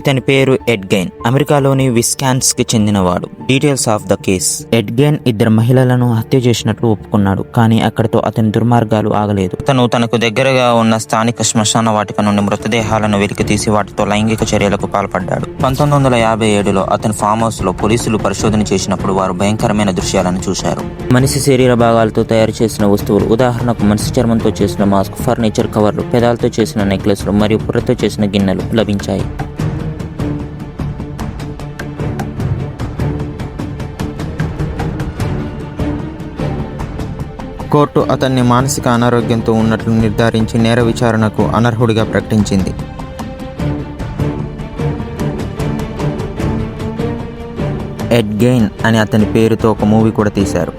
ఇతని పేరు ఎడ్ గెయిన్. అమెరికాలోని విస్కాన్స్ కి చెందినవాడు. Details of the case. Ed gain 2 మహిళలను హత్య చేసినట్లు ఒప్పుకున్నాడు. కానీ అక్కడితో అతని దుర్మార్గాలు ఆగలేదు. అతను తనకు దగ్గరగా ఉన్న స్థానిక శ్మశాన వాటిక నుండి మృతదేహాలను వెలికితీసి వాటితో లైంగిక చర్యలకు పాల్పడ్డాడు. 1957లో అతని ఫామ్ హౌస్ లో పోలీసులు పరిశోధన చేసినప్పుడు వారు భయంకరమైన దృశ్యాలను చూశారు. మనిషి శరీర భాగాలతో తయారు చేసిన వస్తువులు, ఉదాహరణకు మనిషి చర్మంతో చేసిన మాస్క్, ఫర్నిచర్ కవర్లు, పెదాలతో చేసిన నెక్లెస్లు మరియు పుర్రెతో చేసిన గిన్నెలు లభించాయి. కోర్టు అతన్ని మానసిక అనారోగ్యంతో ఉన్నట్లు నిర్ధారించి నేర విచారణకు అనర్హుడిగా ప్రకటించింది. ఎడ్ గెయిన్ అని అతని పేరుతో ఒక మూవీ కూడా తీశారు.